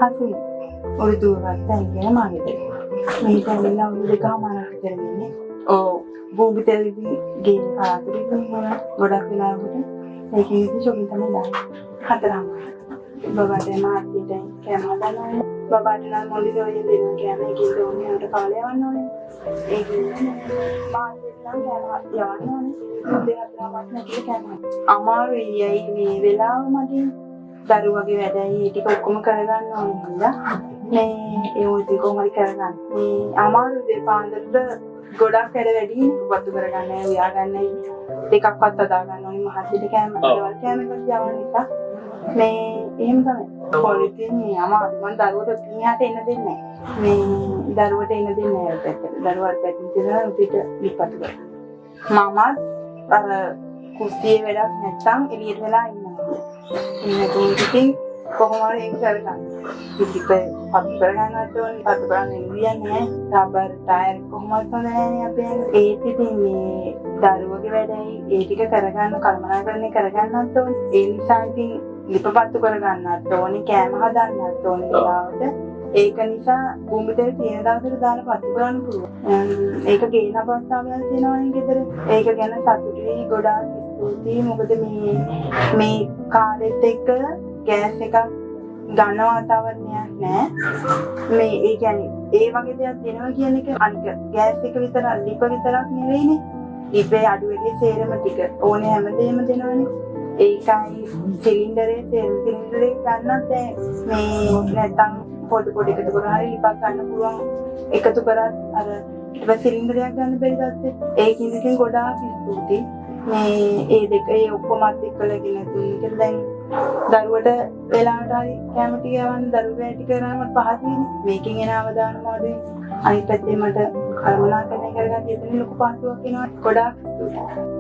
හසුයි. උරුදු වත්තයි කියන මාගෙට. මේ දැනෙලා උරුදු දෙකමාරක් කරන්නේ. ඔව්. බෝම්බ තෙල්දී ගේ කාතරේ දුන්නා. ගොඩක් වෙලාවට ඒකෙදි ෂොපින් තමයි දාන්නේ. හතරම. බබාට මාර්කෙටේ කැම හදනවා. බබාට නම් මොන්ඩිසෝරියෙන් දෙන්න කියන්නේ කිල්ලෝ උන්ට කාලය යවන්න ඕනේ. ඒක මාර්කෙට් නම් කැම යවන්න ඕනේ. දෙහතරක් නැති කැම. අමාරුයි අය මේ වෙලාව මැදින් දරුවගේ වැඩයි ඒ ටික ඔක්කොම කරගන්න ඕනේ නේද? මේ ඒ උන්ටි කොහොමද කරගන්නේ? මේ අමාරු දෙපාන්දරට ගොඩක් වැඩ වැඩි වතු කරගන්න උයා ගන්නයි දෙකක්වත් අදා ගන්න ඕනේ මහත්ිට කැම දේවල් කැමකට යවන්න නිසා මේ එහෙම තමයි. පොලිතින් මේ අමාරු මම දරුවට පියාට එන්න දෙන්නේ නැහැ. මේ දරුවට එන්න දෙන්නේ නැහැ පැත්තට. දරුවාට පැත්තට දෙනවා උටිට ලිප්පත් කරනවා. මමත් අර කුස්සියේ වැඩක් නැත්තම් එළියට වෙලා ඉන්නවා. ඉතින් කොහොම හරි ඒක කරගන්න. ඉතින් පත් කරගන්නත් ඕනේ. පත් කරන්න ඉන්නේ රබර් ටයර් කොහොමද හොඳන්නේ අපේ ඒත් ඉතින් මේ දරුවගේ වැඩයි ඒ ටික කරගන්න කල්පනාකරණය කරගන්නත් ඕනේ. ඒ නිසා ඉතින් ලිපපත්තු කරගන්නත් ඕනේ, කෑම හදන්නත් ඕනේ වෙලාවට. ඒක නිසා භූමි තෙල් තියෙන දවසට දාලා පත්තු කරන්න පුළුවන්. ඒක ගේන අවස්ථාවල් තියෙනවනේ ගෙදර. ඒක ගැන සතුටුයි ගොඩාක් ස්තුතියි. මොකද මේ කාලෙත් එක්ක ගෑස් එකක් ගන්න වාතාවරණයක් නැහැ. මේ ඒ කියන්නේ ඒ වගේ දෙයක් දෙනවා කියන එක අනික ගෑස් එක විතර ලිප විතරක් නෙවෙයිනේ. ලිපේ අඩු වැඩි සේරම ටික ඕනේ හැමදේම දෙනවනේ. ඒකයි සිලින්ඩරේ සිලින්ඩරේ ගන්නත් මේ නැත්තම් පොඩි පොඩි එකතු කරලා හරි ලිපක් ගන්න පුළුවන්. එකතු කරත් අර ඊට සිලින්ඩරයක් ගන්න බැරි දැත්තේ. ඒකින් ඉතින් ගොඩාක් ස්තුතියි. මේ ඒ දෙක ඒ ඔක්කොමත් එක්කලගෙන තුන්ට දැන් දරුවට වෙලාවට හරි කැමටි ගවන්න දරුවා ඇටි කරාම පහසුයිනේ. මේකෙන් එන අවදානම වලින් අනිත් පැත්තේ මට කර්මනාකරණය කරගන්න ඉතින් ලොකු පහසුවක් වෙනවා. ගොඩාක් ස්තුතියි.